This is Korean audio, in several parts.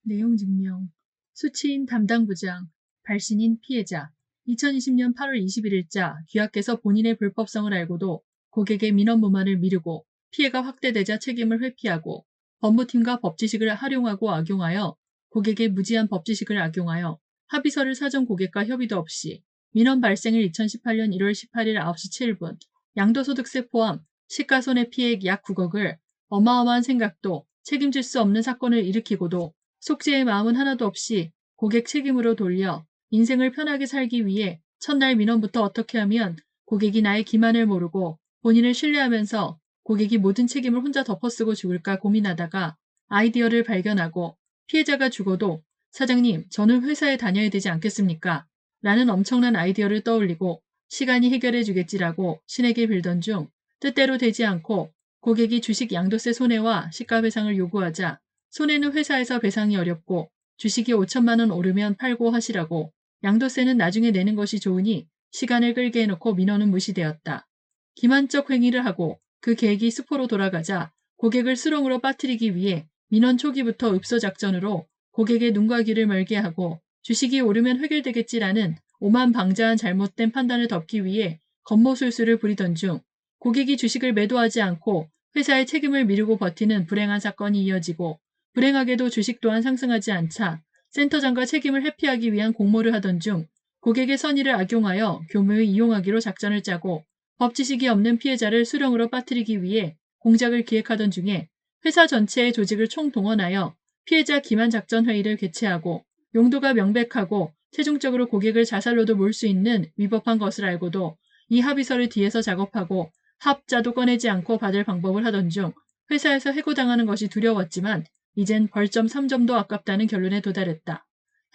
내용 증명. 수취인 담당 부장, 발신인 피해자. 2020년 8월 21일자 귀하께서 본인의 불법성을 알고도 고객의 민원 무만을 미루고 피해가 확대되자 책임을 회피하고 법무팀과 법지식을 활용하고 악용하여 고객의 무지한 법지식을 악용하여 합의서를 사전 고객과 협의도 없이 민원 발생일 2018년 1월 18일 9시 7분 양도소득세 포함 시가손해피해액 약 9억을 어마어마한 생각도 책임질 수 없는 사건을 일으키고도 속죄의 마음은 하나도 없이 고객 책임으로 돌려 인생을 편하게 살기 위해 첫날 민원부터 어떻게 하면 고객이 나의 기만을 모르고 본인을 신뢰하면서 고객이 모든 책임을 혼자 덮어쓰고 죽을까 고민하다가 아이디어를 발견하고 피해자가 죽어도 사장님, 저는 회사에 다녀야 되지 않겠습니까? 라는 엄청난 아이디어를 떠올리고 시간이 해결해 주겠지라고 신에게 빌던 중 뜻대로 되지 않고 고객이 주식 양도세 손해와 시가배상을 요구하자 손해는 회사에서 배상이 어렵고 주식이 5천만 원 오르면 팔고 하시라고 양도세는 나중에 내는 것이 좋으니 시간을 끌게 해놓고 민원은 무시되었다. 기만적 행위를 하고 그 계획이 수포로 돌아가자 고객을 수렁으로 빠뜨리기 위해 민원 초기부터 읍소 작전으로 고객의 눈과 귀를 멀게 하고 주식이 오르면 해결되겠지라는 오만방자한 잘못된 판단을 덮기 위해 겉모술수를 부리던 중 고객이 주식을 매도하지 않고 회사의 책임을 미루고 버티는 불행한 사건이 이어지고 불행하게도 주식 또한 상승하지 않자 센터장과 책임을 회피하기 위한 공모를 하던 중 고객의 선의를 악용하여 교묘히 이용하기로 작전을 짜고 법지식이 없는 피해자를 수렁으로 빠뜨리기 위해 공작을 기획하던 중에 회사 전체의 조직을 총동원하여 피해자 기만 작전 회의를 개최하고 용도가 명백하고 최종적으로 고객을 자살로도 몰 수 있는 위법한 것을 알고도 이 합의서를 뒤에서 작업하고 합자도 꺼내지 않고 받을 방법을 하던 중 회사에서 해고당하는 것이 두려웠지만 이젠 벌점 3점도 아깝다는 결론에 도달했다.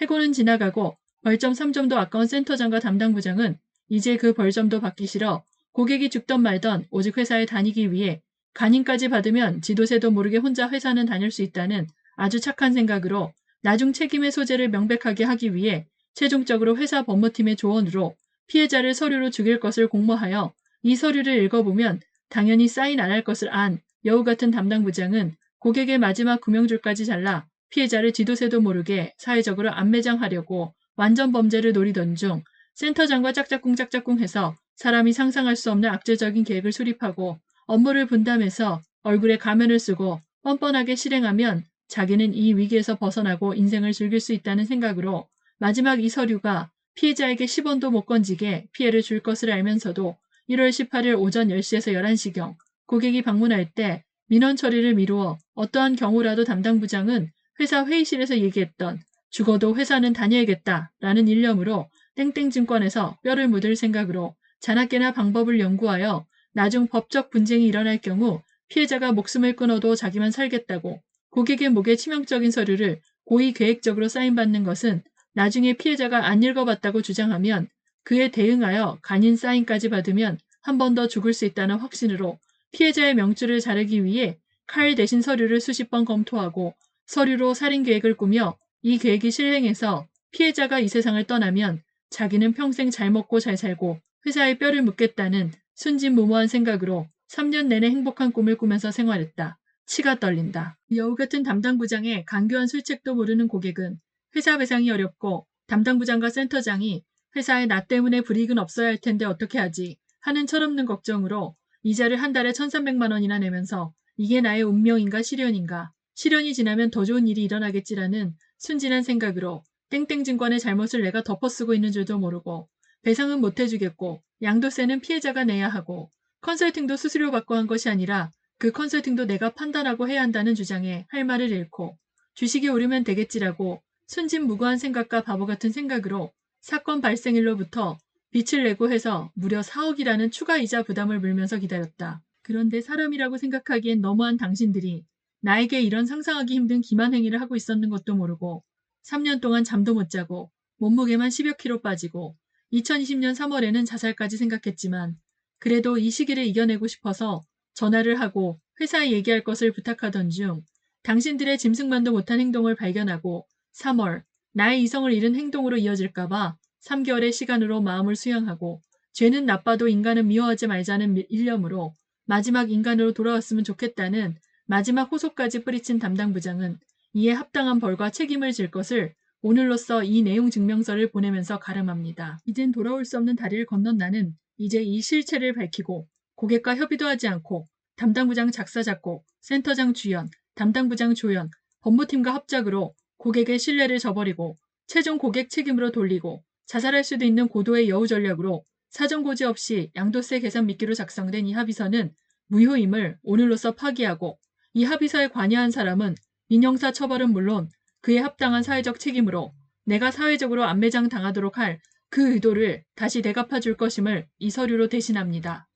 해고는 지나가고 벌점 3점도 아까운 센터장과 담당부장은 이제 그 벌점도 받기 싫어 고객이 죽던 말던 오직 회사에 다니기 위해 간인까지 받으면 지도새도 모르게 혼자 회사는 다닐 수 있다는 아주 착한 생각으로 나중 책임의 소재를 명백하게 하기 위해 최종적으로 회사 법무팀의 조언으로 피해자를 서류로 죽일 것을 공모하여 이 서류를 읽어보면 당연히 사인 안 할 것을 안 여우 같은 담당부장은 고객의 마지막 구명줄까지 잘라 피해자를 지도새도 모르게 사회적으로 안매장하려고 완전 범죄를 노리던 중 센터장과 짝짝꿍 해서 사람이 상상할 수 없는 악재적인 계획을 수립하고 업무를 분담해서 얼굴에 가면을 쓰고 뻔뻔하게 실행하면 자기는 이 위기에서 벗어나고 인생을 즐길 수 있다는 생각으로 마지막 이 서류가 피해자에게 10원도 못 건지게 피해를 줄 것을 알면서도 1월 18일 오전 10시에서 11시경 고객이 방문할 때 민원 처리를 미루어 어떠한 경우라도 담당부장은 회사 회의실에서 얘기했던 죽어도 회사는 다녀야겠다라는 일념으로 땡땡증권에서 뼈를 묻을 생각으로 자나깨나 방법을 연구하여 나중 법적 분쟁이 일어날 경우 피해자가 목숨을 끊어도 자기만 살겠다고 고객의 목에 치명적인 서류를 고의 계획적으로 사인받는 것은 나중에 피해자가 안 읽어봤다고 주장하면 그에 대응하여 간인 사인까지 받으면 한 번 더 죽을 수 있다는 확신으로 피해자의 명줄을 자르기 위해 칼 대신 서류를 수십 번 검토하고 서류로 살인 계획을 꾸며 이 계획이 실행해서 피해자가 이 세상을 떠나면 자기는 평생 잘 먹고 잘 살고 회사에 뼈를 묻겠다는 순진무모한 생각으로 3년 내내 행복한 꿈을 꾸면서 생활했다. 치가 떨린다. 여우 같은 담당부장의 간교한 술책도 모르는 고객은 회사 배상이 어렵고 담당부장과 센터장이 회사에 나 때문에 불이익은 없어야 할 텐데 어떻게 하지 하는 철없는 걱정으로 이자를 한 달에 1,300만 원이나 내면서 이게 나의 운명인가 시련인가 시련이 지나면 더 좋은 일이 일어나겠지라는 순진한 생각으로 땡땡증권의 잘못을 내가 덮어쓰고 있는 줄도 모르고 배상은 못 해주겠고 양도세는 피해자가 내야 하고 컨설팅도 수수료 받고 한 것이 아니라 그 컨설팅도 내가 판단하고 해야 한다는 주장에 할 말을 잃고 주식이 오르면 되겠지라고 순진무구한 생각과 바보 같은 생각으로 사건 발생일로부터 빚을 내고 해서 무려 4억이라는 추가 이자 부담을 물면서 기다렸다. 그런데 사람이라고 생각하기엔 너무한 당신들이 나에게 이런 상상하기 힘든 기만 행위를 하고 있었는 것도 모르고 3년 동안 잠도 못 자고 몸무게만 10여 킬로 빠지고 2020년 3월에는 자살까지 생각했지만 그래도 이 시기를 이겨내고 싶어서 전화를 하고 회사에 얘기할 것을 부탁하던 중 당신들의 짐승만도 못한 행동을 발견하고 3월 나의 이성을 잃은 행동으로 이어질까봐 3개월의 시간으로 마음을 수양하고 죄는 나빠도 인간은 미워하지 말자는 일념으로 마지막 인간으로 돌아왔으면 좋겠다는 마지막 호소까지 뿌리친 담당부장은 이에 합당한 벌과 책임을 질 것을 오늘로써 이 내용 증명서를 보내면서 가름합니다. 이젠 돌아올 수 없는 다리를 건넌 나는 이제 이 실체를 밝히고 고객과 협의도 하지 않고 담당부장 작사 작곡, 센터장 주연, 담당부장 조연, 법무팀과 합작으로 고객의 신뢰를 저버리고 최종 고객 책임으로 돌리고 자살할 수도 있는 고도의 여우 전략으로 사전고지 없이 양도세 계산 미끼로 작성된 이 합의서는 무효임을 오늘로써 파기하고 이 합의서에 관여한 사람은 민형사 처벌은 물론 그에 합당한 사회적 책임으로 내가 사회적으로 안매장 당하도록 할 그 의도를 다시 되갚아 줄 것임을 이 서류로 대신합니다.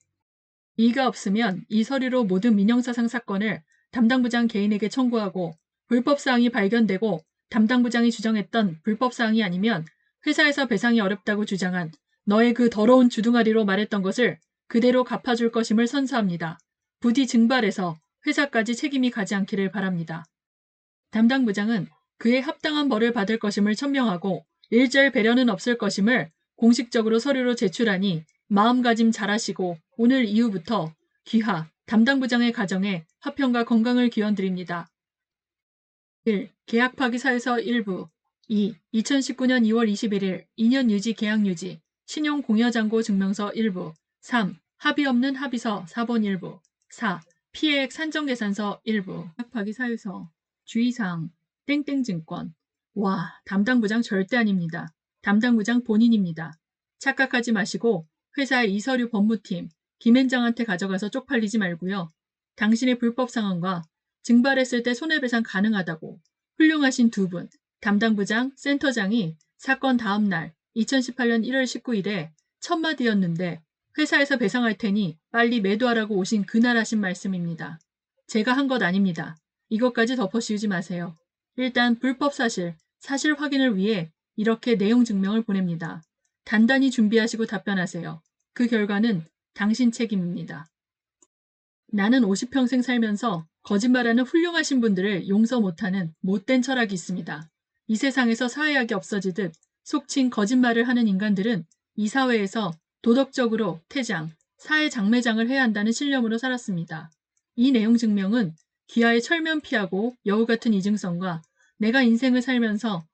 이의가 없으면 이 서류로 모든 민형사상 사건을 담당부장 개인에게 청구하고 불법사항이 발견되고 담당부장이 주장했던 불법사항이 아니면 회사에서 배상이 어렵다고 주장한 너의 그 더러운 주둥아리로 말했던 것을 그대로 갚아줄 것임을 선서합니다. 부디 증발해서 회사까지 책임이 가지 않기를 바랍니다. 담당부장은 그에 합당한 벌을 받을 것임을 천명하고 일절 배려는 없을 것임을 공식적으로 서류로 제출하니 마음가짐 잘하시고 오늘 이후부터 귀하 담당부장의 가정에 화평과 건강을 기원드립니다. 1. 계약 파기 사유서 일부 2. 2019년 2월 21일 2년 유지 계약 유지 신용 공여잔고 증명서 일부 3. 합의 없는 합의서 4번 일부 4. 피해액 산정계산서 일부 계약 파기 사유서 주의사항 땡땡증권 와 담당부장 절대 아닙니다. 담당부장 본인입니다. 착각하지 마시고 회사의 이서류 법무팀 김앤장한테 가져가서 쪽팔리지 말고요. 당신의 불법 상황과 증발했을 때 손해배상 가능하다고 훌륭하신 두 분, 담당부장, 센터장이 사건 다음 날 2018년 1월 19일에 첫마디였는데 회사에서 배상할 테니 빨리 매도하라고 오신 그날 하신 말씀입니다. 제가 한 것 아닙니다. 이것까지 덮어씌우지 마세요. 일단 불법 사실 확인을 위해 이렇게 내용 증명을 보냅니다. 단단히 준비하시고 답변하세요. 그 결과는 당신 책임입니다. 나는 50평생 살면서 거짓말하는 훌륭하신 분들을 용서 못하는 못된 철학이 있습니다. 이 세상에서 사회학이 없어지듯 속칭 거짓말을 하는 인간들은 이 사회에서 도덕적으로 퇴장, 사회 장매장을 해야 한다는 신념으로 살았습니다. 이 내용 증명은 귀하의 철면 피하고 여우 같은 이중성과 내가 인생을 살면서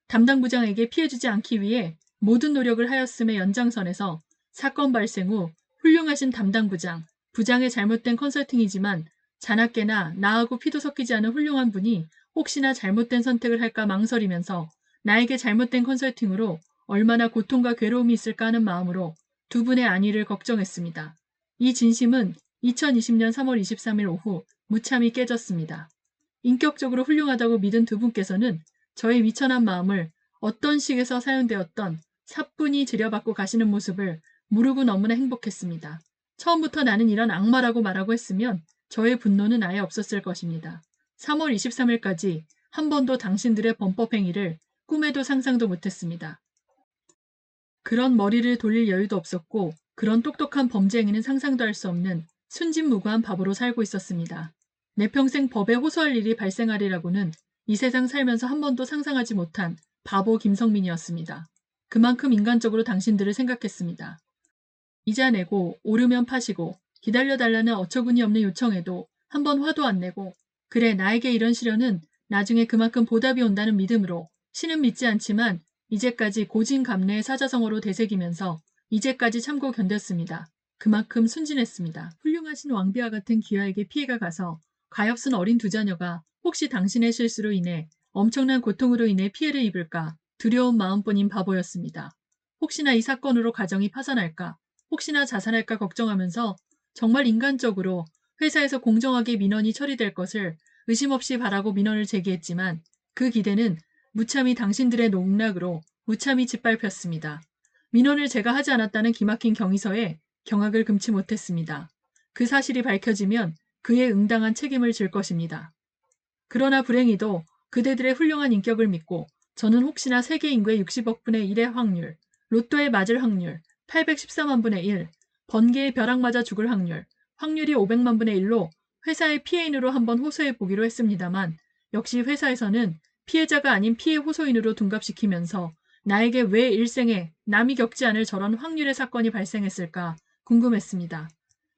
담당부장에게 피해주지 않기 위해 모든 노력을 하였음의 연장선에서 사건 발생 후 훌륭하신 담당부장, 부장의 잘못된 컨설팅이지만 자나깨나 나하고 피도 섞이지 않은 훌륭한 분이 혹시나 잘못된 선택을 할까 망설이면서 나에게 잘못된 컨설팅으로 얼마나 고통과 괴로움이 있을까 하는 마음으로 두 분의 안위를 걱정했습니다. 이 진심은 2020년 3월 23일 오후 무참히 깨졌습니다. 인격적으로 훌륭하다고 믿은 두 분께서는 저의 위천한 마음을 어떤 식에서 사용되었던 사뿐히 들여받고 가시는 모습을 모르고 너무나 행복했습니다. 처음부터 나는 이런 악마라고 말하고 했으면 저의 분노는 아예 없었을 것입니다. 3월 23일까지 한 번도 당신들의 범법행위를 꿈에도 상상도 못했습니다. 그런 머리를 돌릴 여유도 없었고 그런 똑똑한 범죄 행위는 상상도 할 수 없는 순진무구한 바보로 살고 있었습니다. 내 평생 법에 호소할 일이 발생하리라고는 이 세상 살면서 한 번도 상상하지 못한 바보 김성민이었습니다. 그만큼 인간적으로 당신들을 생각했습니다. 이자 내고 오르면 파시고 기다려달라는 어처구니 없는 요청에도 한 번 화도 안 내고 그래 나에게 이런 시련은 나중에 그만큼 보답이 온다는 믿음으로 신은 믿지 않지만 이제까지 고진감래의 사자성어로 되새기면서 이제까지 참고 견뎠습니다. 그만큼 순진했습니다. 훌륭하신 왕비와 같은 귀하에게 피해가 가서 가엾은 어린 두 자녀가 혹시 당신의 실수로 인해 엄청난 고통으로 인해 피해를 입을까 두려운 마음뿐인 바보였습니다. 혹시나 이 사건으로 가정이 파산할까 혹시나 자살할까 걱정하면서 정말 인간적으로 회사에서 공정하게 민원이 처리될 것을 의심 없이 바라고 민원을 제기했지만 그 기대는 무참히 당신들의 농락으로 무참히 짓밟혔습니다. 민원을 제가 하지 않았다는 기막힌 경위서에 경악을 금치 못했습니다. 그 사실이 밝혀지면 그에 응당한 책임을 질 것입니다. 그러나 불행히도 그대들의 훌륭한 인격을 믿고 저는 혹시나 세계 인구의 60억 분의 1의 확률, 로또에 맞을 확률, 814만 분의 1, 번개의 벼락 맞아 죽을 확률이 500만 분의 1로 회사의 피해인으로 한번 호소해 보기로 했습니다만 역시 회사에서는 피해자가 아닌 피해 호소인으로 둔갑시키면서 나에게 왜 일생에 남이 겪지 않을 저런 확률의 사건이 발생했을까 궁금했습니다.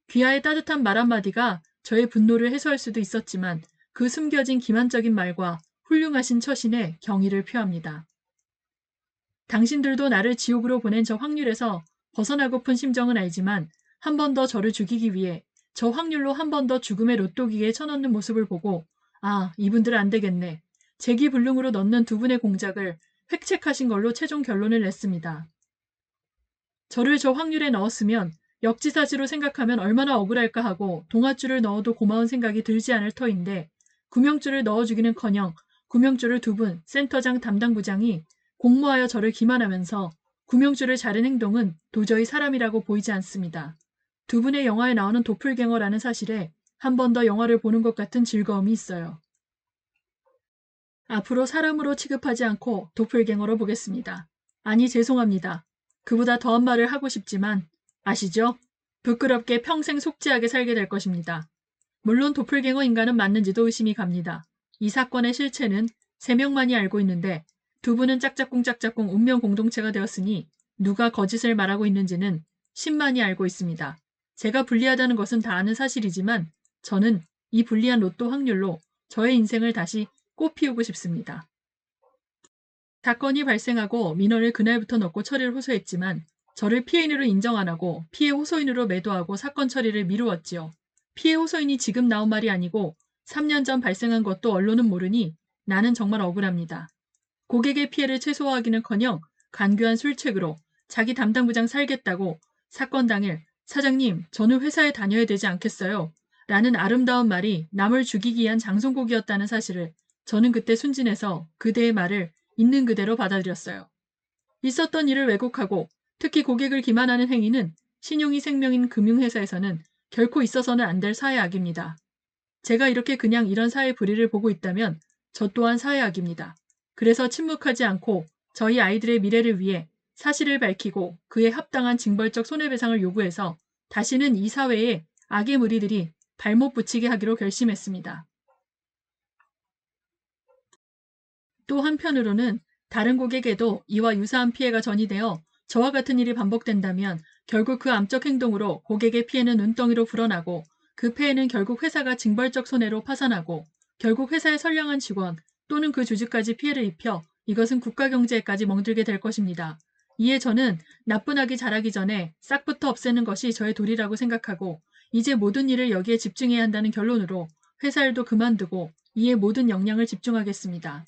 귀하의 따뜻한 말 한마디가 저의 분노를 해소할 수도 있었지만 그 숨겨진 기만적인 말과 훌륭하신 처신에 경의를 표합니다. 당신들도 나를 지옥으로 보낸 저 확률에서 벗어나고픈 심정은 알지만 한 번 더 저를 죽이기 위해 저 확률로 한 번 더 죽음의 로또기에 쳐넣는 모습을 보고 아, 이분들 안 되겠네. 재기불능으로 넣는 두 분의 공작을 획책하신 걸로 최종 결론을 냈습니다. 저를 저 확률에 넣었으면 역지사지로 생각하면 얼마나 억울할까 하고 동아줄을 넣어도 고마운 생각이 들지 않을 터인데 구명줄을 넣어주기는커녕 구명줄을 두 분 센터장 담당 부장이 공모하여 저를 기만하면서 구명줄을 자른 행동은 도저히 사람이라고 보이지 않습니다. 두 분의 영화에 나오는 도플갱어라는 사실에 한 번 더 영화를 보는 것 같은 즐거움이 있어요. 앞으로 사람으로 취급하지 않고 도플갱어로 보겠습니다. 아니 죄송합니다. 그보다 더한 말을 하고 싶지만 아시죠? 부끄럽게 평생 속죄하게 살게 될 것입니다. 물론 도플갱어 인간은 맞는지도 의심이 갑니다. 이 사건의 실체는 3명만이 알고 있는데 두 분은 짝짝꿍 운명 공동체가 되었으니 누가 거짓을 말하고 있는지는 10만이 알고 있습니다. 제가 불리하다는 것은 다 아는 사실이지만 저는 이 불리한 로또 확률로 저의 인생을 다시 꽃피우고 싶습니다. 사건이 발생하고 민원을 그날부터 넣고 처리를 호소했지만 저를 피해인으로 인정 안 하고 피해 호소인으로 매도하고 사건 처리를 미루었지요. 피해 호소인이 지금 나온 말이 아니고 3년 전 발생한 것도 언론은 모르니 나는 정말 억울합니다. 고객의 피해를 최소화하기는커녕 간교한 술책으로 자기 담당 부장 살겠다고 사건 당일 사장님 저는 회사에 다녀야 되지 않겠어요? 라는 아름다운 말이 남을 죽이기 위한 장송곡이었다는 사실을 저는 그때 순진해서 그대의 말을 있는 그대로 받아들였어요. 있었던 일을 왜곡하고 특히 고객을 기만하는 행위는 신용이 생명인 금융회사에서는 결코 있어서는 안 될 사회악입니다. 제가 이렇게 그냥 이런 사회 불의를 보고 있다면 저 또한 사회악입니다. 그래서 침묵하지 않고 저희 아이들의 미래를 위해 사실을 밝히고 그에 합당한 징벌적 손해배상을 요구해서 다시는 이 사회에 악의 무리들이 발못 붙이게 하기로 결심했습니다. 또 한편으로는 다른 고객에도 이와 유사한 피해가 전이되어 저와 같은 일이 반복된다면 결국 그 암적 행동으로 고객의 피해는 눈덩이로 불어나고 그 폐해는 결국 회사가 징벌적 손해로 파산하고 결국 회사의 선량한 직원 또는 그 주주까지 피해를 입혀 이것은 국가 경제에까지 멍들게 될 것입니다. 이에 저는 나쁜 악이 자라기 전에 싹부터 없애는 것이 저의 도리라고 생각하고 이제 모든 일을 여기에 집중해야 한다는 결론으로 회사 일도 그만두고 이에 모든 역량을 집중하겠습니다.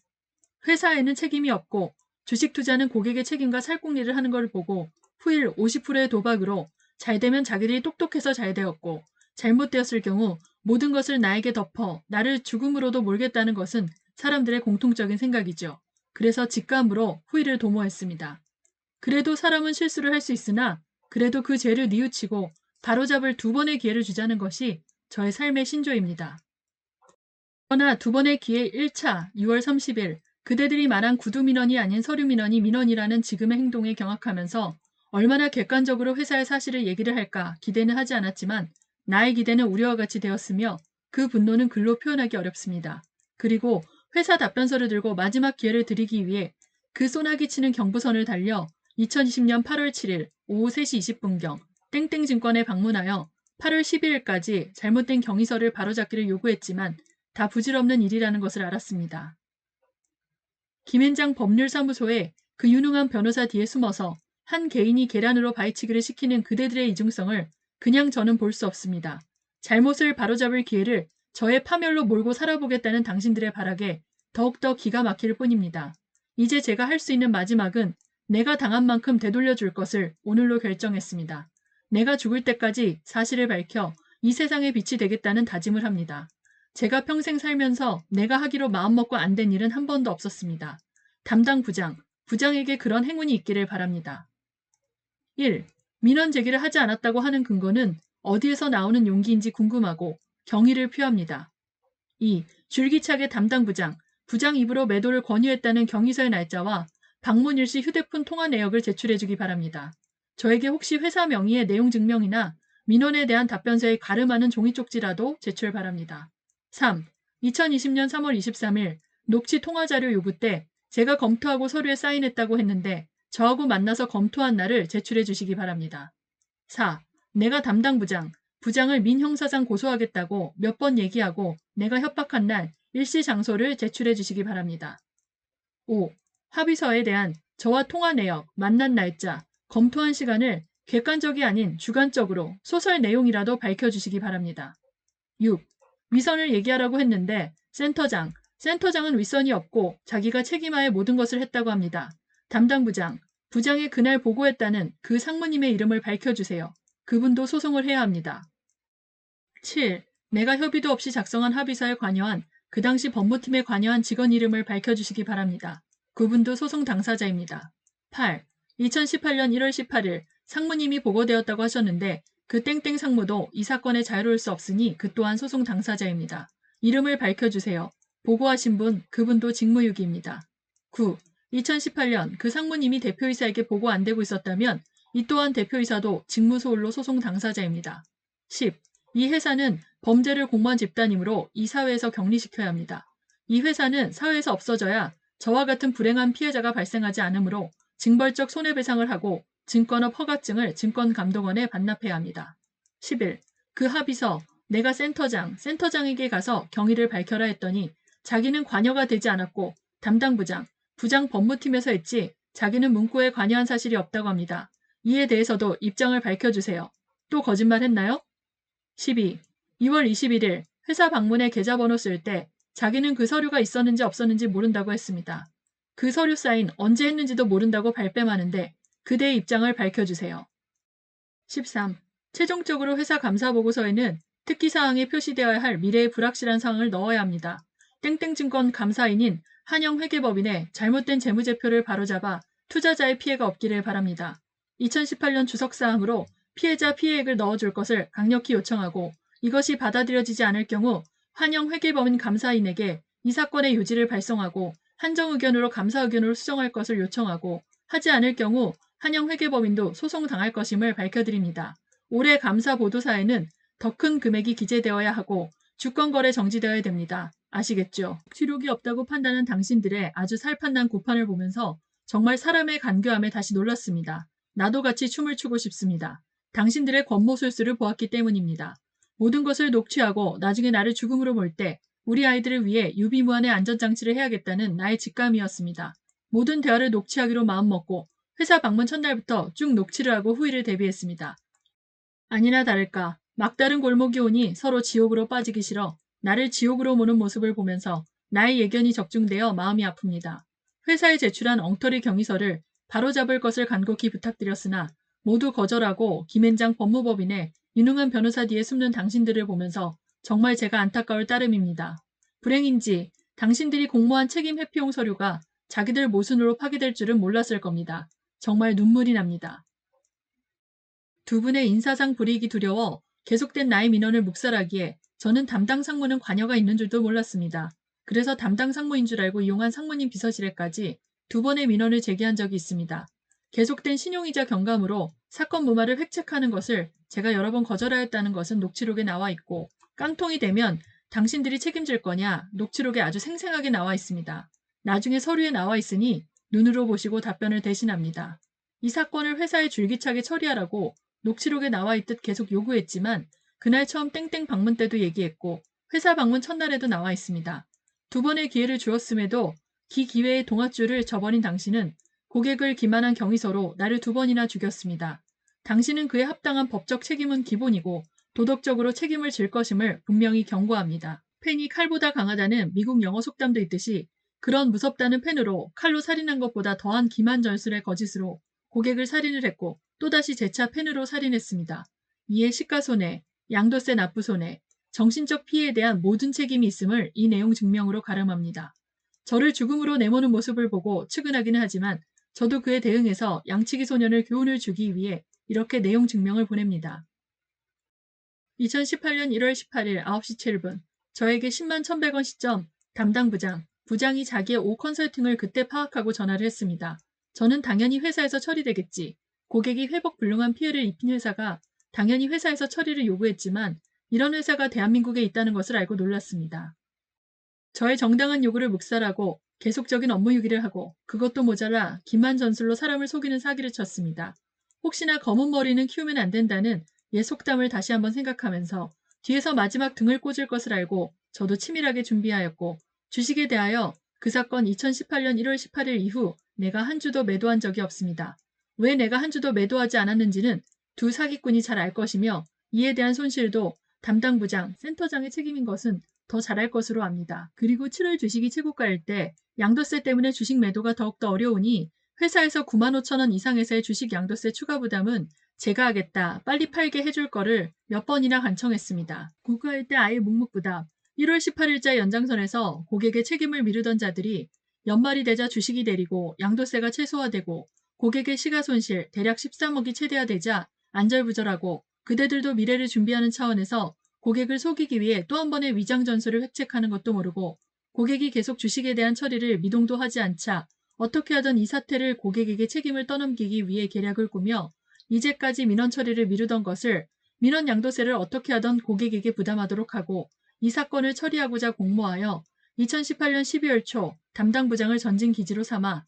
회사에는 책임이 없고 주식 투자는 고객의 책임과 살궁리를 하는 걸 보고 후일 50%의 도박으로 잘 되면 자기들이 똑똑해서 잘 되었고 잘못되었을 경우 모든 것을 나에게 덮어 나를 죽음으로도 몰겠다는 것은 사람들의 공통적인 생각이죠. 그래서 직감으로 후일을 도모했습니다. 그래도 사람은 실수를 할 수 있으나 그래도 그 죄를 뉘우치고 바로잡을 2번의 기회를 주자는 것이 저의 삶의 신조입니다. 그러나 2번의 기회 1차 6월 30일 그대들이 말한 구두민원이 아닌 서류민원이 민원이라는 지금의 행동에 경악하면서 얼마나 객관적으로 회사의 사실을 얘기를 할까 기대는 하지 않았지만 나의 기대는 우려와 같이 되었으며 그 분노는 글로 표현하기 어렵습니다. 그리고 회사 답변서를 들고 마지막 기회를 드리기 위해 그 소나기 치는 경부선을 달려 2020년 8월 7일 오후 3시 20분경 땡땡증권에 방문하여 8월 12일까지 잘못된 경위서를 바로잡기를 요구했지만 다 부질없는 일이라는 것을 알았습니다. 김앤장 법률사무소에 그 유능한 변호사 뒤에 숨어서 한 개인이 계란으로 바위치기를 시키는 그대들의 이중성을 그냥 저는 볼 수 없습니다. 잘못을 바로잡을 기회를 저의 파멸로 몰고 살아보겠다는 당신들의 바락에 더욱더 기가 막힐 뿐입니다. 이제 제가 할 수 있는 마지막은 내가 당한 만큼 되돌려줄 것을 오늘로 결정했습니다. 내가 죽을 때까지 사실을 밝혀 이 세상의 빛이 되겠다는 다짐을 합니다. 제가 평생 살면서 내가 하기로 마음먹고 안 된 일은 한 번도 없었습니다. 담당 부장에게 그런 행운이 있기를 바랍니다. 1. 민원 제기를 하지 않았다고 하는 근거는 어디에서 나오는 용기인지 궁금하고 경의를 표합니다. 2. 줄기차게 담당 부장 입으로 매도를 권유했다는 경위서의 날짜와 방문 일시 휴대폰 통화 내역을 제출해주기 바랍니다. 저에게 혹시 회사 명의의 내용 증명이나 민원에 대한 답변서에 가름하는 종이 쪽지라도 제출 바랍니다. 3. 2020년 3월 23일 녹취 통화자료 요구 때 제가 검토하고 서류에 사인했다고 했는데 저하고 만나서 검토한 날을 제출해 주시기 바랍니다. 4. 내가 담당 부장을 민형사상 고소하겠다고 몇 번 얘기하고 내가 협박한 날 일시 장소를 제출해 주시기 바랍니다. 5. 합의서에 대한 저와 통화 내역, 만난 날짜, 검토한 시간을 객관적이 아닌 주관적으로 소설 내용이라도 밝혀주시기 바랍니다. 6. 위선을 얘기하라고 했는데 센터장은 윗선이 없고 자기가 책임하에 모든 것을 했다고 합니다. 담당 부장에 그날 보고했다는 그 상무님의 이름을 밝혀주세요. 그분도 소송을 해야 합니다. 7. 내가 협의도 없이 작성한 합의서에 관여한 그 당시 법무팀에 관여한 직원 이름을 밝혀주시기 바랍니다. 그분도 소송 당사자입니다. 8. 2018년 1월 18일 상무님이 보고되었다고 하셨는데 그 땡땡 상무도 이 사건에 자유로울 수 없으니 그 또한 소송 당사자입니다. 이름을 밝혀주세요. 보고하신 분, 그분도 직무유기입니다. 9. 2018년 그 상무님이 대표이사에게 보고 안 되고 있었다면 이 또한 대표이사도 직무소홀로 소송 당사자입니다. 10. 이 회사는 범죄를 공모한 집단이므로 이 사회에서 격리시켜야 합니다. 이 회사는 사회에서 없어져야 저와 같은 불행한 피해자가 발생하지 않으므로 징벌적 손해배상을 하고 증권업 허가증을 증권감독원에 반납해야 합니다. 11. 그 합의서 내가 센터장에게 가서 경위를 밝혀라 했더니 자기는 관여가 되지 않았고 담당 부장 법무팀에서 했지 자기는 문구에 관여한 사실이 없다고 합니다. 이에 대해서도 입장을 밝혀주세요. 또 거짓말했나요? 12. 2월 21일 회사 방문에 계좌번호 쓸 때 자기는 그 서류가 있었는지 없었는지 모른다고 했습니다. 그 서류 사인 언제 했는지도 모른다고 발뺌하는데 그대의 입장을 밝혀주세요. 13. 최종적으로 회사 감사보고서에는 특기사항에 표시되어야 할 미래의 불확실한 사항을 넣어야 합니다. 땡땡증권 감사인인 한영회계법인의 잘못된 재무제표를 바로잡아 투자자의 피해가 없기를 바랍니다. 2018년 주석사항으로 피해자 피해액을 넣어줄 것을 강력히 요청하고 이것이 받아들여지지 않을 경우 한영회계법인 감사인에게 이 사건의 요지를 발송하고 한정의견으로 감사의견으로 수정할 것을 요청하고 하지 않을 경우 한영회계법인도 소송당할 것임을 밝혀드립니다. 올해 감사보도사에는 더 큰 금액이 기재되어야 하고 주권거래 정지되어야 됩니다. 아시겠죠? 치욕이 없다고 판단한 당신들의 아주 살판난 고판을 보면서 정말 사람의 간교함에 다시 놀랐습니다. 나도 같이 춤을 추고 싶습니다. 당신들의 권모술수를 보았기 때문입니다. 모든 것을 녹취하고 나중에 나를 죽음으로 몰 때 우리 아이들을 위해 유비무환의 안전장치를 해야겠다는 나의 직감이었습니다. 모든 대화를 녹취하기로 마음먹고 회사 방문 첫날부터 쭉 녹취를 하고 후일을 대비했습니다. 아니나 다를까 막다른 골목이 오니 서로 지옥으로 빠지기 싫어 나를 지옥으로 모는 모습을 보면서 나의 예견이 적중되어 마음이 아픕니다. 회사에 제출한 엉터리 경위서를 바로잡을 것을 간곡히 부탁드렸으나 모두 거절하고 김앤장 법무법인의 유능한 변호사 뒤에 숨는 당신들을 보면서 정말 제가 안타까울 따름입니다. 불행인지 당신들이 공모한 책임 회피용 서류가 자기들 모순으로 파기될 줄은 몰랐을 겁니다. 정말 눈물이 납니다. 두 분의 인사상 불이익이 두려워 계속된 나의 민원을 묵살하기에 저는 담당 상무는 관여가 있는 줄도 몰랐습니다. 그래서 담당 상무인 줄 알고 이용한 상무님 비서실에까지 두 번의 민원을 제기한 적이 있습니다. 계속된 신용이자 경감으로 사건 무마를 획책하는 것을 제가 여러 번 거절하였다는 것은 녹취록에 나와 있고 깡통이 되면 당신들이 책임질 거냐 녹취록에 아주 생생하게 나와 있습니다. 나중에 서류에 나와 있으니 눈으로 보시고 답변을 대신합니다. 이 사건을 회사에 줄기차게 처리하라고 녹취록에 나와 있듯 계속 요구했지만 그날 처음 땡땡 방문 때도 얘기했고 회사 방문 첫날에도 나와 있습니다. 두 번의 기회를 주었음에도 기회의 동아줄을 저버린 당신은 고객을 기만한 경위서로 나를 두 번이나 죽였습니다. 당신은 그에 합당한 법적 책임은 기본이고 도덕적으로 책임을 질 것임을 분명히 경고합니다. 펜이 칼보다 강하다는 미국 영어 속담도 있듯이 그런 무섭다는 펜으로 칼로 살인한 것보다 더한 기만 전술의 거짓으로 고객을 살인을 했고 또다시 재차 펜으로 살인했습니다. 이에 시가손해, 양도세 납부손해, 정신적 피해에 대한 모든 책임이 있음을 이 내용 증명으로 가름합니다. 저를 죽음으로 내모는 모습을 보고 측은하기는 하지만 저도 그에 대응해서 양치기 소년을 교훈을 주기 위해 이렇게 내용 증명을 보냅니다. 2018년 1월 18일 9시 7분 저에게 10만 1,100원 시점 담당 부장이 자기의 오컨설팅을 그때 파악하고 전화를 했습니다. 저는 당연히 회사에서 처리되겠지. 고객이 회복 불능한 피해를 입힌 회사가 당연히 회사에서 처리를 요구했지만 이런 회사가 대한민국에 있다는 것을 알고 놀랐습니다. 저의 정당한 요구를 묵살하고 계속적인 업무 유기를 하고 그것도 모자라 기만 전술로 사람을 속이는 사기를 쳤습니다. 혹시나 검은 머리는 키우면 안 된다는 옛 속담을 다시 한번 생각하면서 뒤에서 마지막 등을 꽂을 것을 알고 저도 치밀하게 준비하였고 주식에 대하여 그 사건 2018년 1월 18일 이후 내가 한 주도 매도한 적이 없습니다. 왜 내가 한 주도 매도하지 않았는지는 두 사기꾼이 잘 알 것이며 이에 대한 손실도 담당 부장, 센터장의 책임인 것은 더 잘할 것으로 압니다. 그리고 7월 주식이 최고가일 때 양도세 때문에 주식 매도가 더욱더 어려우니 회사에서 9만 5천 원 이상에서의 주식 양도세 추가 부담은 제가 하겠다. 빨리 팔게 해줄 거를 몇 번이나 간청했습니다. 고가일 때 아예 묵묵부답. 1월 18일자 연장선에서 고객의 책임을 미루던 자들이 연말이 되자 주식이 내리고 양도세가 최소화되고 고객의 시가손실 대략 13억이 최대화되자 안절부절하고 그대들도 미래를 준비하는 차원에서 고객을 속이기 위해 또 한 번의 위장 전술을 획책하는 것도 모르고 고객이 계속 주식에 대한 처리를 미동도 하지 않자 어떻게 하던 이 사태를 고객에게 책임을 떠넘기기 위해 계략을 꾸며 이제까지 민원 처리를 미루던 것을 민원 양도세를 어떻게 하던 고객에게 부담하도록 하고 이 사건을 처리하고자 공모하여 2018년 12월 초 담당 부장을 전진 기지로 삼아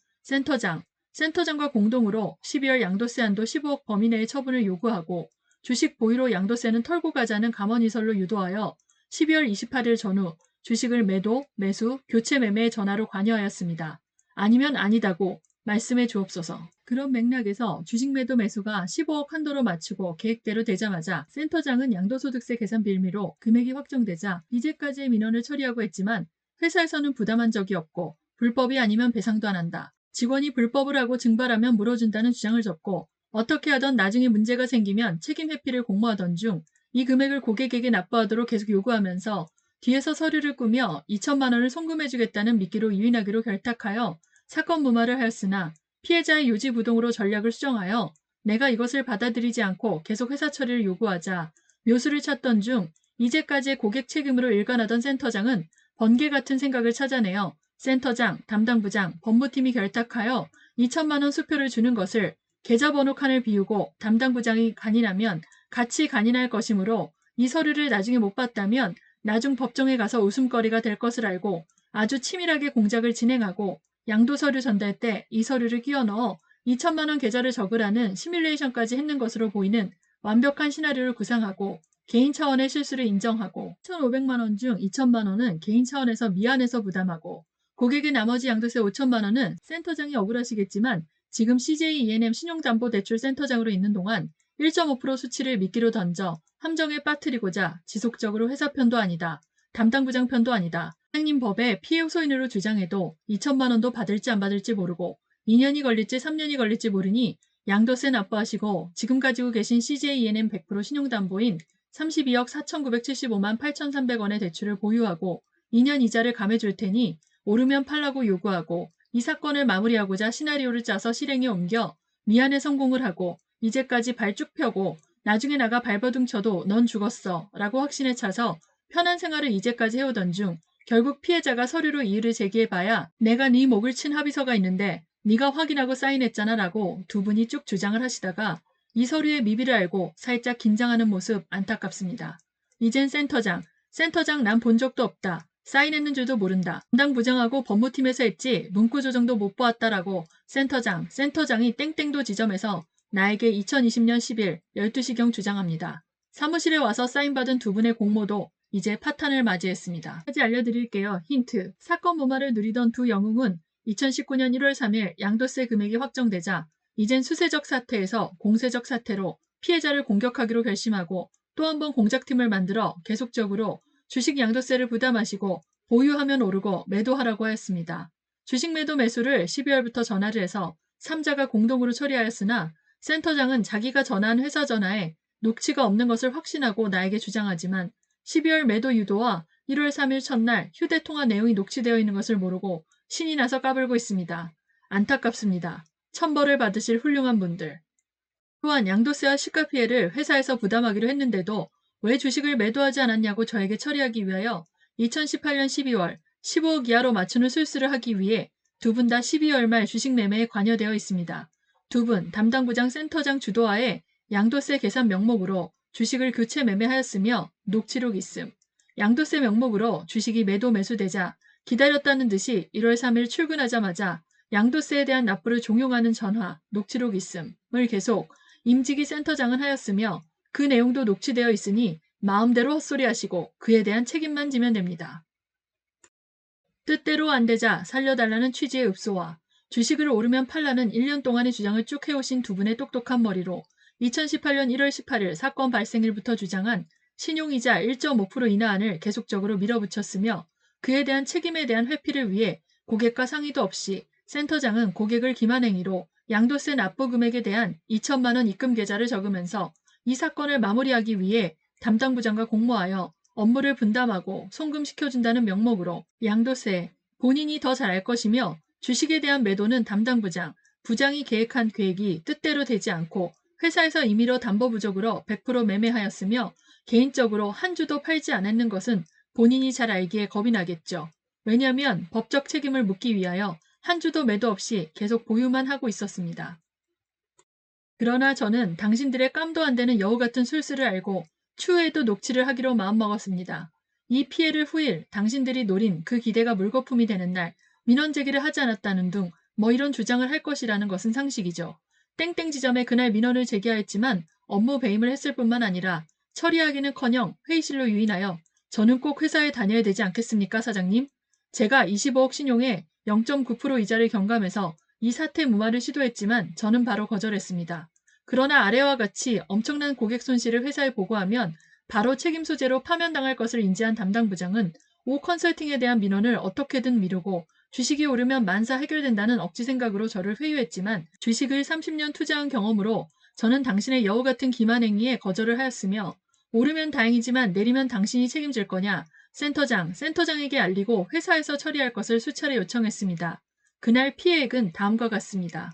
센터장과 공동으로 12월 양도세 한도 15억 범위 내의 처분을 요구하고 주식 보유로 양도세는 털고 가자는 감언이설로 유도하여 12월 28일 전후 주식을 매도, 매수, 교체 매매에 전화로 관여하였습니다. 아니면 아니다고 말씀해 주옵소서. 그런 맥락에서 주식 매도 매수가 15억 한도로 맞추고 계획대로 되자마자 센터장은 양도소득세 계산 빌미로 금액이 확정되자 이제까지의 민원을 처리하고 했지만 회사에서는 부담한 적이 없고 불법이 아니면 배상도 안 한다. 직원이 불법을 하고 증발하면 물어준다는 주장을 접고 어떻게 하던 나중에 문제가 생기면 책임 회피를 공모하던 중 이 금액을 고객에게 납부하도록 계속 요구하면서 뒤에서 서류를 꾸며 2천만 원을 송금해주겠다는 미끼로 유인하기로 결탁하여 사건 무마를 하였으나 피해자의 유지부동으로 전략을 수정하여 내가 이것을 받아들이지 않고 계속 회사 처리를 요구하자 묘수를 찾던 중 이제까지의 고객 책임으로 일관하던 센터장은 번개 같은 생각을 찾아내어 센터장, 담당부장, 법무팀이 결탁하여 2천만 원 수표를 주는 것을 계좌번호 칸을 비우고 담당부장이 간인하면 같이 간인할 것이므로 이 서류를 나중에 못 봤다면 나중 법정에 가서 웃음거리가 될 것을 알고 아주 치밀하게 공작을 진행하고 양도서류 전달 때 이 서류를 끼워 넣어 2천만 원 계좌를 적으라는 시뮬레이션까지 했는 것으로 보이는 완벽한 시나리오를 구상하고 개인 차원의 실수를 인정하고 1,500만 원 중 2천만 원은 개인 차원에서 미안해서 부담하고 고객의 나머지 양도세 5천만 원은 센터장이 억울하시겠지만 지금 CJ E&M 신용담보대출 센터장으로 있는 동안 1.5% 수치를 미끼로 던져 함정에 빠뜨리고자 지속적으로 회사 편도 아니다. 담당부장 편도 아니다. 사장님 법에 피해 호소인으로 주장해도 2천만 원도 받을지 안 받을지 모르고 2년이 걸릴지 3년이 걸릴지 모르니 양도세 납부하시고 지금 가지고 계신 CJ E&M 100% 신용담보인 32억 4,975만 8,300원의 대출을 보유하고 2년 이자를 감해줄 테니 오르면 팔라고 요구하고 이 사건을 마무리하고자 시나리오를 짜서 실행에 옮겨 미안해 성공을 하고 이제까지 발 쭉 펴고 나중에 나가 발버둥 쳐도 넌 죽었어 라고 확신에 차서 편한 생활을 이제까지 해오던 중 결국 피해자가 서류로 이의를 제기해봐야 내가 네 목을 친 합의서가 있는데 네가 확인하고 사인했잖아 라고 두 분이 쭉 주장을 하시다가 이 서류의 미비를 알고 살짝 긴장하는 모습 안타깝습니다. 이젠 센터장 난 본 적도 없다. 사인했는 줄도 모른다. 담당 부장하고 법무팀에서 했지 문구 조정도 못 보았다라고 센터장이 땡땡도 지점에서 나에게 2020년 10일 12시경 주장합니다. 사무실에 와서 사인받은 두 분의 공모도 이제 파탄을 맞이했습니다. 까지 알려드릴게요. 힌트. 사건 무마를 누리던 두 영웅은 2019년 1월 3일 양도세 금액이 확정되자 이젠 수세적 사태에서 공세적 사태로 피해자를 공격하기로 결심하고 또 한 번 공작팀을 만들어 계속적으로 주식 양도세를 부담하시고 보유하면 오르고 매도하라고 하였습니다. 주식 매도 매수를 12월부터 전화를 해서 3자가 공동으로 처리하였으나 센터장은 자기가 전화한 회사 전화에 녹취가 없는 것을 확신하고 나에게 주장하지만 12월 매도 유도와 1월 3일 첫날 휴대통화 내용이 녹취되어 있는 것을 모르고 신이 나서 까불고 있습니다. 안타깝습니다. 천벌을 받으실 훌륭한 분들. 또한 양도세와 시가 피해를 회사에서 부담하기로 했는데도 왜 주식을 매도하지 않았냐고 저에게 처리하기 위하여 2018년 12월 15억 이하로 맞추는 술수를 하기 위해 두 분 다 12월 말 주식 매매에 관여되어 있습니다. 두 분 담당부장 센터장 주도하에 양도세 계산 명목으로 주식을 교체 매매하였으며 녹취록 있음. 양도세 명목으로 주식이 매도 매수되자 기다렸다는 듯이 1월 3일 출근하자마자 양도세에 대한 납부를 종용하는 전화, 녹취록 있음을 계속 임직위 센터장은 하였으며 그 내용도 녹취되어 있으니 마음대로 헛소리하시고 그에 대한 책임만 지면 됩니다. 뜻대로 안 되자 살려달라는 취지의 읍소와 주식을 오르면 팔라는 1년 동안의 주장을 쭉 해오신 두 분의 똑똑한 머리로 2018년 1월 18일 사건 발생일부터 주장한 신용이자 1.5% 인하안을 계속적으로 밀어붙였으며 그에 대한 책임에 대한 회피를 위해 고객과 상의도 없이 센터장은 고객을 기만 행위로 양도세 납부 금액에 대한 2천만 원 입금 계좌를 적으면서 이 사건을 마무리하기 위해 담당 부장과 공모하여 업무를 분담하고 송금시켜준다는 명목으로 양도세, 본인이 더 잘 알 것이며 주식에 대한 매도는 담당 부장이 계획한 계획이 뜻대로 되지 않고 회사에서 임의로 담보 부족으로 100% 매매하였으며 개인적으로 한 주도 팔지 않았는 것은 본인이 잘 알기에 겁이 나겠죠. 왜냐하면 법적 책임을 묻기 위하여 한 주도 매도 없이 계속 보유만 하고 있었습니다. 그러나 저는 당신들의 깜도 안 되는 여우 같은 술수를 알고 추후에도 녹취를 하기로 마음먹었습니다. 이 피해를 후일 당신들이 노린 그 기대가 물거품이 되는 날 민원 제기를 하지 않았다는 둥 뭐 이런 주장을 할 것이라는 것은 상식이죠. 땡땡 지점에 그날 민원을 제기하였지만 업무 배임을 했을 뿐만 아니라 처리하기는커녕 회의실로 유인하여 저는 꼭 회사에 다녀야 되지 않겠습니까, 사장님? 제가 25억 신용에 0.9% 이자를 경감해서 이 사태 무마를 시도했지만 저는 바로 거절했습니다. 그러나 아래와 같이 엄청난 고객 손실을 회사에 보고하면 바로 책임 소재로 파면당할 것을 인지한 담당 부장은 오 컨설팅에 대한 민원을 어떻게든 미루고 주식이 오르면 만사 해결된다는 억지 생각으로 저를 회유했지만 주식을 30년 투자한 경험으로 저는 당신의 여우 같은 기만 행위에 거절을 하였으며 오르면 다행이지만 내리면 당신이 책임질 거냐 센터장에게 알리고 회사에서 처리할 것을 수차례 요청했습니다. 그날 피해액은 다음과 같습니다.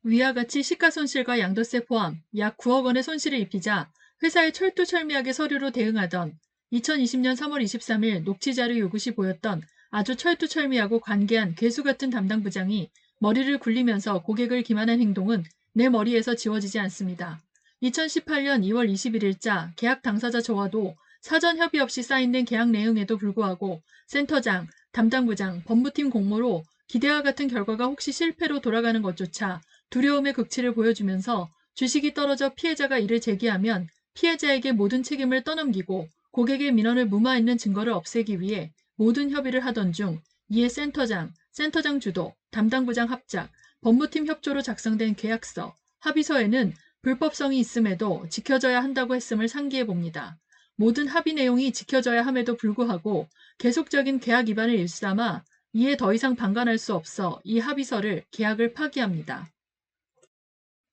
위와 같이 시가손실과 양도세 포함 약 9억 원의 손실을 입히자 회사에 철두철미하게 서류로 대응하던 2020년 3월 23일 녹취자료 요구 시 보였던 아주 철두철미하고 관계한 괴수 같은 담당 부장이 머리를 굴리면서 고객을 기만한 행동은 내 머리에서 지워지지 않습니다. 2018년 2월 21일자 계약 당사자 저와도 사전 협의 없이 사인된 계약 내용에도 불구하고 센터장, 담당 부장, 법무팀 공모로 기대와 같은 결과가 혹시 실패로 돌아가는 것조차 두려움의 극치를 보여주면서 주식이 떨어져 피해자가 이를 제기하면 피해자에게 모든 책임을 떠넘기고 고객의 민원을 무마했는 증거를 없애기 위해 모든 협의를 하던 중 이에 센터장 주도, 담당 부장 합작, 법무팀 협조로 작성된 계약서, 합의서에는 불법성이 있음에도 지켜져야 한다고 했음을 상기해 봅니다. 모든 합의 내용이 지켜져야 함에도 불구하고 계속적인 계약 위반을 일삼아 이에 더 이상 방관할 수 없어 이 합의서를 계약을 파기합니다.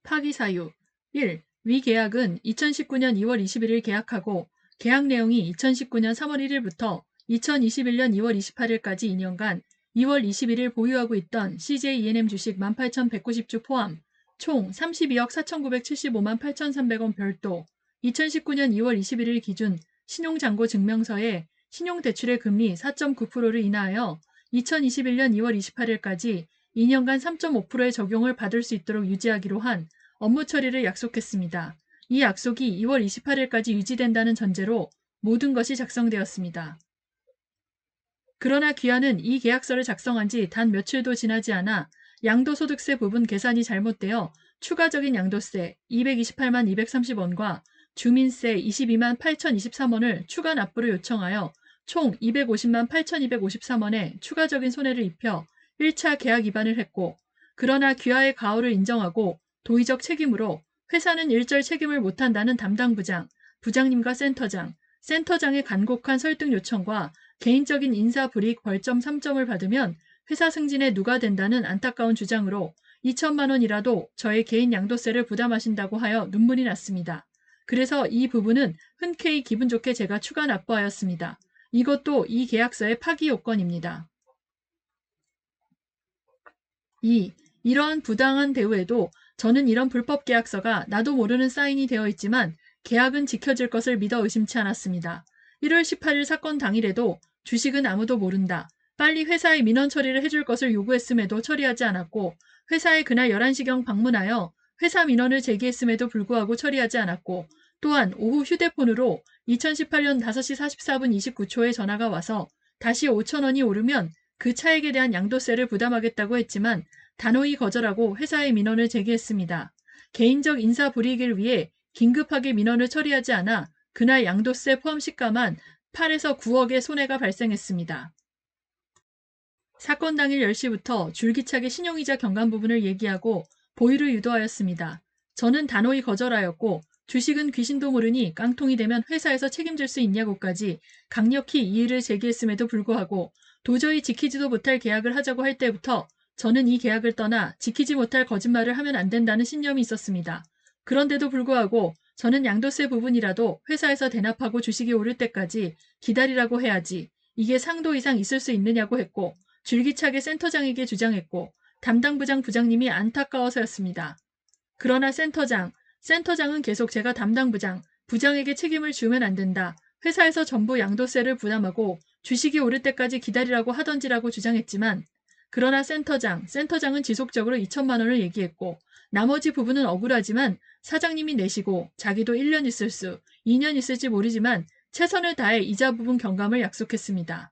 파기 사유 1. 위 계약은 2019년 2월 21일 계약하고 계약 내용이 2019년 3월 1일부터 2021년 2월 28일까지 2년간 2월 21일 보유하고 있던 CJ 주식 18,190주 포함 총 32억 4,975만 8,300원 별도 2019년 2월 21일 기준 신용잔고 증명서에 신용대출의 금리 4.9%를 인하하여 2021년 2월 28일까지 2년간 3.5%의 적용을 받을 수 있도록 유지하기로 한 업무 처리를 약속했습니다. 이 약속이 2월 28일까지 유지된다는 전제로 모든 것이 작성되었습니다. 그러나 귀하는 이 계약서를 작성한 지 단 며칠도 지나지 않아 양도소득세 부분 계산이 잘못되어 추가적인 양도세 228만 230원과 주민세 22만 8,023원을 추가 납부를 요청하여 총 250만 8,253원의 추가적인 손해를 입혀 1차 계약 위반을 했고 그러나 귀하의 가호를 인정하고 도의적 책임으로 회사는 일절 책임을 못한다는 담당 부장님과 센터장의 간곡한 설득 요청과 개인적인 인사불이익 벌점 3점을 받으면 회사 승진에 누가 된다는 안타까운 주장으로 2천만 원이라도 저의 개인 양도세를 부담하신다고 하여 눈물이 났습니다. 그래서 이 부분은 흔쾌히 기분 좋게 제가 추가 납부하였습니다. 이것도 이 계약서의 파기 요건입니다. 2. 이러한 부당한 대우에도 저는 이런 불법 계약서가 나도 모르는 사인이 되어 있지만 계약은 지켜질 것을 믿어 의심치 않았습니다. 1월 18일 사건 당일에도 주식은 아무도 모른다. 빨리 회사에 민원 처리를 해줄 것을 요구했음에도 처리하지 않았고 회사에 그날 11시경 방문하여 회사 민원을 제기했음에도 불구하고 처리하지 않았고 또한 오후 휴대폰으로 2018년 5시 44분 29초에 전화가 와서 다시 5,000원이 오르면 그 차액에 대한 양도세를 부담하겠다고 했지만 단호히 거절하고 회사에 민원을 제기했습니다. 개인적 인사불이익을 위해 긴급하게 민원을 처리하지 않아 그날 양도세 포함 시가만 8에서 9억의 손해가 발생했습니다. 사건 당일 10시부터 줄기차게 신용이자 경감 부분을 얘기하고 보유를 유도하였습니다. 저는 단호히 거절하였고 주식은 귀신도 모르니 깡통이 되면 회사에서 책임질 수 있냐고까지 강력히 이의를 제기했음에도 불구하고 도저히 지키지도 못할 계약을 하자고 할 때부터 저는 이 계약을 떠나 지키지 못할 거짓말을 하면 안 된다는 신념이 있었습니다. 그런데도 불구하고 저는 양도세 부분이라도 회사에서 대납하고 주식이 오를 때까지 기다리라고 해야지 이게 상도 이상 있을 수 있느냐고 했고 줄기차게 센터장에게 주장했고 담당 부장님이 안타까워서였습니다. 그러나 센터장은 계속 제가 담당 부장에게 책임을 지우면 안 된다. 회사에서 전부 양도세를 부담하고 주식이 오를 때까지 기다리라고 하던지라고 주장했지만 그러나 센터장은 지속적으로 2천만 원을 얘기했고 나머지 부분은 억울하지만 사장님이 내시고 자기도 1년 있을 2년 있을지 모르지만 최선을 다해 이자 부분 경감을 약속했습니다.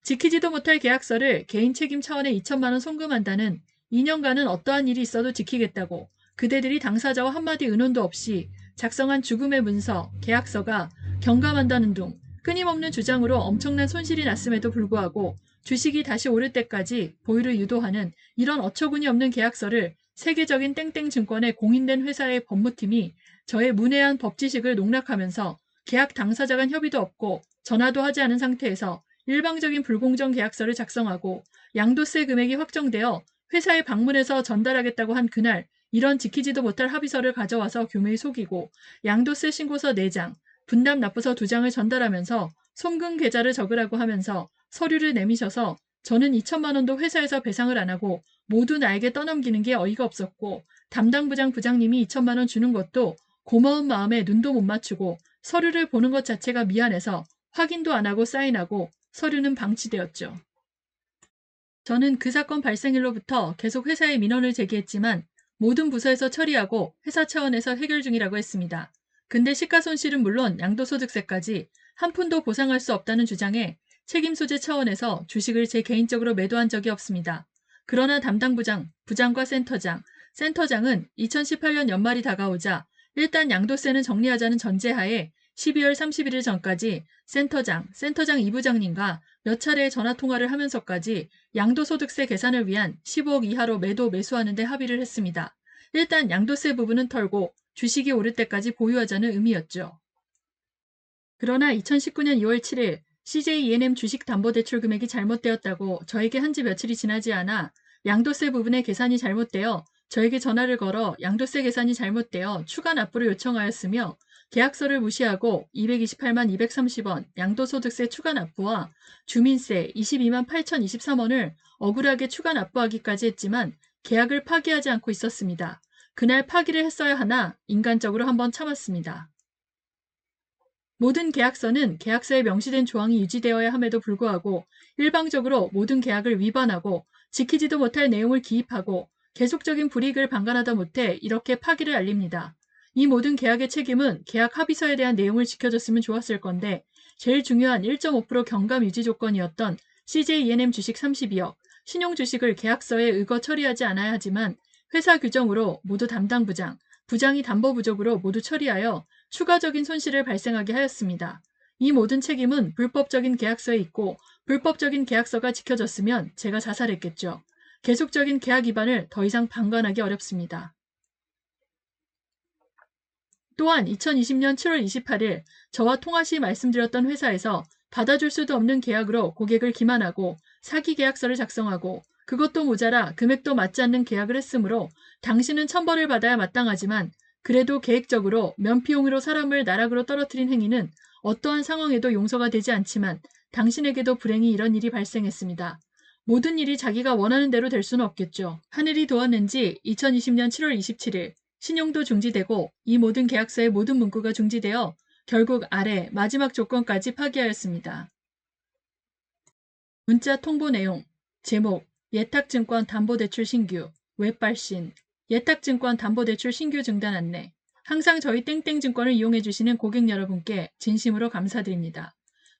지키지도 못할 계약서를 개인 책임 차원의 2천만 원 송금한다는 2년간은 어떠한 일이 있어도 지키겠다고 그대들이 당사자와 한마디 의논도 없이 작성한 죽음의 문서, 계약서가 경감한다는 둥 끊임없는 주장으로 엄청난 손실이 났음에도 불구하고 주식이 다시 오를 때까지 보유를 유도하는 이런 어처구니 없는 계약서를 세계적인 땡땡증권에 공인된 회사의 법무팀이 저의 문외한 법지식을 농락하면서 계약 당사자 간 협의도 없고 전화도 하지 않은 상태에서 일방적인 불공정 계약서를 작성하고 양도세 금액이 확정되어 회사에 방문해서 전달하겠다고 한 그날 이런 지키지도 못할 합의서를 가져와서 교묘히 속이고 양도세 신고서 4장, 분담 납부서 2장을 전달하면서 송금 계좌를 적으라고 하면서 서류를 내미셔서 저는 2천만 원도 회사에서 배상을 안 하고 모두 나에게 떠넘기는 게 어이가 없었고 담당 부장님이 2천만 원 주는 것도 고마운 마음에 눈도 못 맞추고 서류를 보는 것 자체가 미안해서 확인도 안 하고 사인하고 서류는 방치되었죠. 저는 그 사건 발생일로부터 계속 회사에 민원을 제기했지만 모든 부서에서 처리하고 회사 차원에서 해결 중이라고 했습니다. 근데 시가손실은 물론 양도소득세까지 한 푼도 보상할 수 없다는 주장에 책임소재 차원에서 주식을 제 개인적으로 매도한 적이 없습니다. 그러나 담당 부장과 센터장은 2018년 연말이 다가오자 일단 양도세는 정리하자는 전제하에 12월 31일 전까지 센터장 2부장님과 몇 차례의 전화통화를 하면서까지 양도소득세 계산을 위한 15억 이하로 매수하는 데 합의를 했습니다. 일단 양도세 부분은 털고 주식이 오를 때까지 보유하자는 의미였죠. 그러나 2019년 2월 7일 CJ 주식담보대출 금액이 잘못되었다고 저에게 한 지 며칠이 지나지 않아 양도세 부분의 계산이 잘못되어 저에게 전화를 걸어 양도세 계산이 잘못되어 추가 납부를 요청하였으며 계약서를 무시하고 228만 230원 양도소득세 추가 납부와 주민세 22만 8,023원을 억울하게 추가 납부하기까지 했지만 계약을 파기하지 않고 있었습니다. 그날 파기를 했어야 하나 인간적으로 한번 참았습니다. 모든 계약서는 계약서에 명시된 조항이 유지되어야 함에도 불구하고 일방적으로 모든 계약을 위반하고 지키지도 못할 내용을 기입하고 계속적인 불이익을 방관하다 못해 이렇게 파기를 알립니다. 이 모든 계약의 책임은 계약 합의서에 대한 내용을 지켜줬으면 좋았을 건데 제일 중요한 1.5% 경감 유지 조건이었던 CJ 주식 32억 신용주식을 계약서에 의거 처리하지 않아야 하지만 회사 규정으로 모두 담당 부장이 담보 부족으로 모두 처리하여 추가적인 손실을 발생하게 하였습니다. 이 모든 책임은 불법적인 계약서에 있고 불법적인 계약서가 지켜졌으면 제가 자살했겠죠. 계속적인 계약 위반을 더 이상 방관하기 어렵습니다. 또한 2020년 7월 28일 저와 통화 시 말씀드렸던 회사에서 받아줄 수도 없는 계약으로 고객을 기만하고 사기 계약서를 작성하고 그것도 모자라 금액도 맞지 않는 계약을 했으므로 당신은 천벌을 받아야 마땅하지만 그래도 계획적으로 면피용으로 사람을 나락으로 떨어뜨린 행위는 어떠한 상황에도 용서가 되지 않지만 당신에게도 불행히 이런 일이 발생했습니다. 모든 일이 자기가 원하는 대로 될 수는 없겠죠. 하늘이 도왔는지 2020년 7월 27일 신용도 중지되고 이 모든 계약서의 모든 문구가 중지되어 결국 아래 마지막 조건까지 파기하였습니다. 문자 통보 내용 제목 예탁증권 담보대출 신규 웹발신 예탁증권 담보대출 신규 중단 안내 항상 저희 땡땡증권을 이용해주시는 고객 여러분께 진심으로 감사드립니다.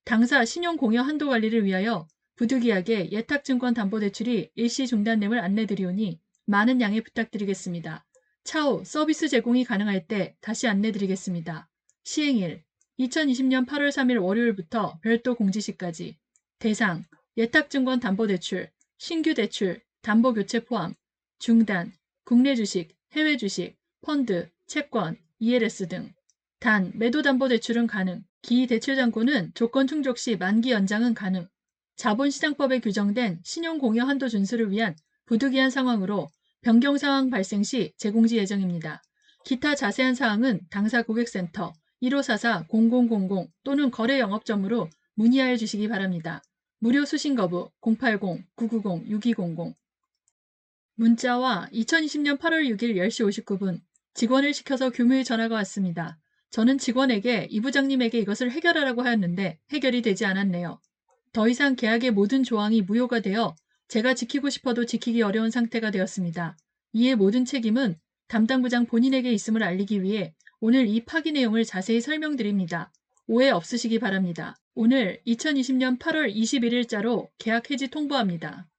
당사 신용공여 한도 관리를 위하여 부득이하게 예탁증권 담보대출이 일시 중단됨을 안내드리오니 많은 양해 부탁드리겠습니다. 차후 서비스 제공이 가능할 때 다시 안내드리겠습니다. 시행일 2020년 8월 3일 월요일부터 별도 공지시까지. 대상 예탁증권 담보대출, 신규 대출, 담보교체 포함. 중단 국내 주식, 해외 주식, 펀드, 채권, ELS 등. 단 매도담보대출은 가능. 기대출잔고는 조건 충족 시 만기 연장은 가능. 자본시장법에 규정된 신용공여 한도 준수를 위한 부득이한 상황으로 변경 상황 발생 시 재공지 예정입니다. 기타 자세한 사항은 당사 고객센터 1544-0000 또는 거래 영업점으로 문의하여 주시기 바랍니다. 무료 수신 거부 080-990-6200. 문자와 2020년 8월 6일 10시 59분 직원을 시켜서 교무의 전화가 왔습니다. 저는 직원에게 이 부장님에게 이것을 해결하라고 하였는데 해결이 되지 않았네요. 더 이상 계약의 모든 조항이 무효가 되어 제가 지키고 싶어도 지키기 어려운 상태가 되었습니다. 이에 모든 책임은 담당 부장 본인에게 있음을 알리기 위해 오늘 이 파기 내용을 자세히 설명드립니다. 오해 없으시기 바랍니다. 오늘 2020년 8월 21일자로 계약 해지 통보합니다.